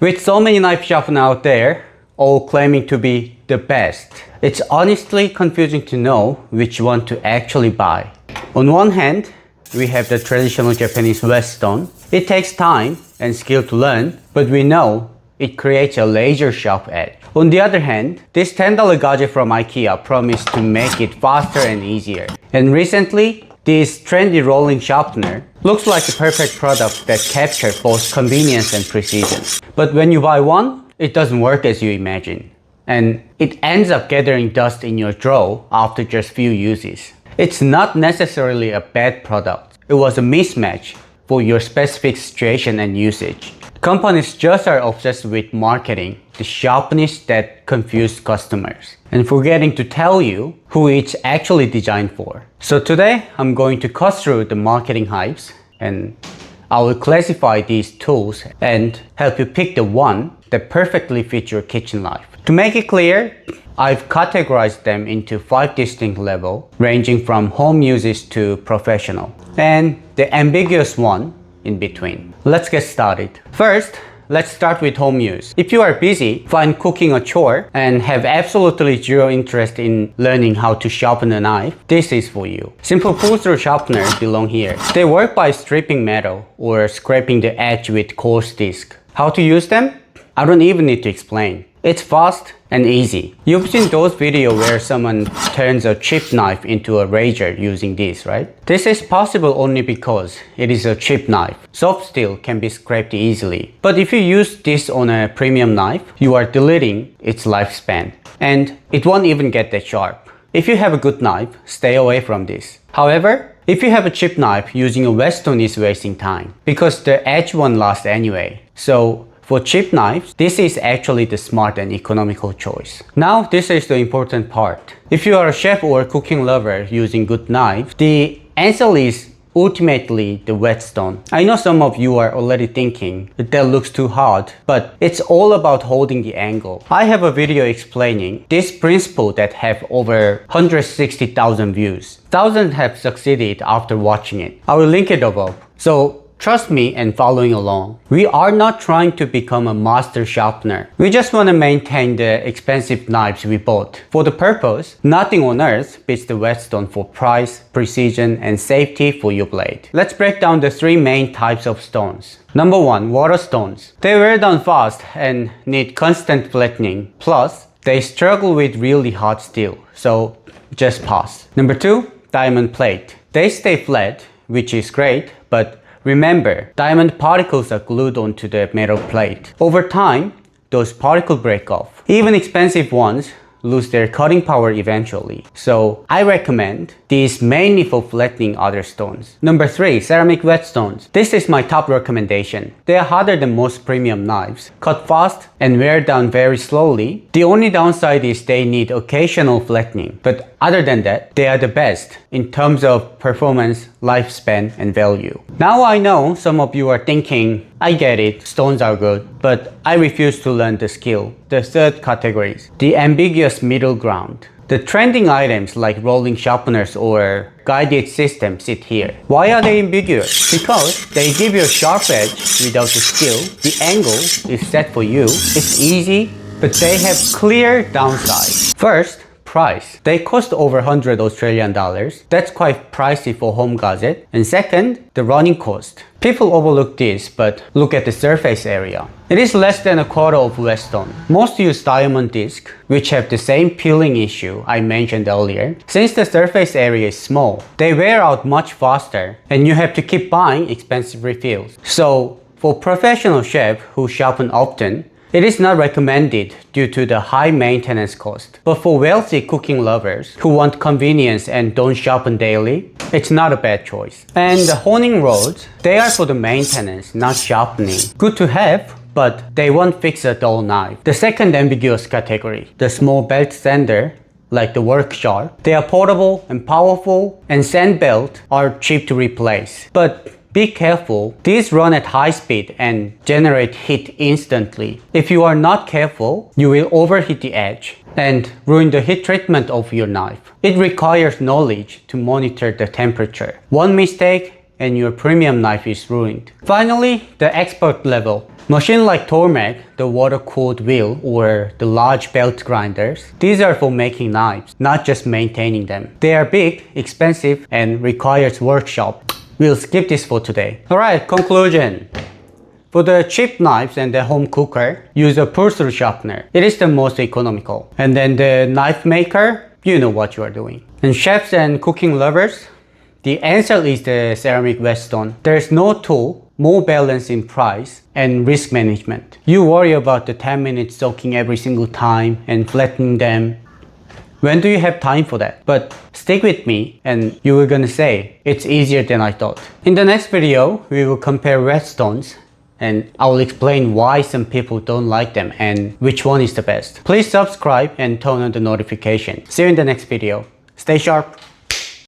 With so many knife shops out there, all claiming to be the best, it's honestly confusing to know which one to actually buy. On one hand, we have the traditional Japanese Whetstone. It takes time and skill to learn, but we know it creates a laser sharp edge. On the other hand, this $10 gadget from IKEA promised to make it faster and easier. And recently, this trendy rolling sharpener looks like the perfect product that captures both convenience and precision. But when you buy one, it doesn't work as you imagine. And it ends up gathering dust in your drawer after just few uses. It's not necessarily a bad product. It was a mismatch for your specific situation and usage. Companies just are obsessed with marketing the sharpness that confused customers and forgetting to tell you who it's actually designed for. So today, I'm going to cut through the marketing hypes and I will classify these tools and help you pick the one that perfectly fits your kitchen life. To make it clear, I've categorized them into 5 distinct levels, ranging from home usage to professional, and the ambiguous one in between. Let's get started. First, let's start with home use. If you are busy, find cooking a chore, and have absolutely zero interest in learning how to sharpen a knife, this is for you. Simple pull-through sharpeners belong here. They work by stripping metal or scraping the edge with coarse disc. How to use them? I don't even need to explain. It's fast and easy. You've seen those videos where someone turns a cheap knife into a razor using this, right? This is possible only because it is a cheap knife. Soft steel can be scraped easily. But if you use this on a premium knife, you are deleting its lifespan. And it won't even get that sharp. If you have a good knife, stay away from this. However, if you have a cheap knife, using a Whetstone is wasting time because the edge won't last anyway. So for cheap knives, this is actually the smart and economical choice. Now, this is the important part. If you are a chef or a cooking lover using good knives, the answer is ultimately the Whetstone. I know some of you are already thinking that looks too hard, but it's all about holding the angle. I have a video explaining this principle that have over 160,000 views. Thousands have succeeded after watching it. I will link it above. So trust me and following along. We are not trying to become a master sharpener. We just want to maintain the expensive knives we bought. For the purpose, nothing on earth beats the Whetstone for price, precision, and safety for your blade. Let's break down the 3 main types of stones. Number 1, water stones. They wear down fast and need constant flattening. Plus, they struggle with really hard steel, so just pass. Number 2, diamond plate. They stay flat, which is great, but remember, diamond particles are glued onto the metal plate. Over time, those particles break off. Even expensive ones lose their cutting power eventually. So I recommend these mainly for flattening other stones. Number 3, ceramic whetstones. This is my top recommendation. They are harder than most premium knives, cut fast and wear down very slowly. The only downside is they need occasional flattening, but other than that, they are the best in terms of performance, lifespan, and value. Now I know some of you are thinking, I get it, stones are good, but I refuse to learn the skill. The third category is the ambiguous middle ground. The trending items like rolling sharpeners or guided systems sit here. Why are they ambiguous? Because they give you a sharp edge without the skill. The angle is set for you. It's easy, but they have clear downsides. First, price. They cost over 100 Australian dollars. That's quite pricey for home gadget. And second, the running cost. People overlook this, but look at the surface area. It is less than a quarter of Whetstone. Most use diamond disc, which have the same peeling issue I mentioned earlier. Since the surface area is small, they wear out much faster, and you have to keep buying expensive refills. So, for professional chefs who sharpen often, it is not recommended due to the high maintenance cost. But for wealthy cooking lovers who want convenience and don't sharpen daily, it's not a bad choice. And the honing rods, they are for the maintenance, not sharpening. Good to have, but they won't fix a dull knife. The second ambiguous category, the small belt sander, like the work sharp. They are portable and powerful, and sand belt are cheap to replace. But be careful, these run at high speed and generate heat instantly. If you are not careful, you will overheat the edge and ruin the heat treatment of your knife. It requires knowledge to monitor the temperature. One mistake and your premium knife is ruined. Finally, the expert level. Machines like Tormek, the water-cooled wheel, or the large belt grinders, these are for making knives, not just maintaining them. They are big, expensive, and requires workshop. We'll skip this for today. Alright, conclusion. For the cheap knives and the home cooker, use a pull-through sharpener. It is the most economical. And then the knife maker, you know what you are doing. And chefs and cooking lovers, the answer is the Ceramic Whetstone. There's no tool more balanced in price and risk management. You worry about the 10 minutes soaking every single time and flattening them. When do you have time for that? But stick with me and you were gonna say, it's easier than I thought. In the next video, we will compare Whetstones and I will explain why some people don't like them and which one is the best. Please subscribe and turn on the notification. See you in the next video. Stay sharp.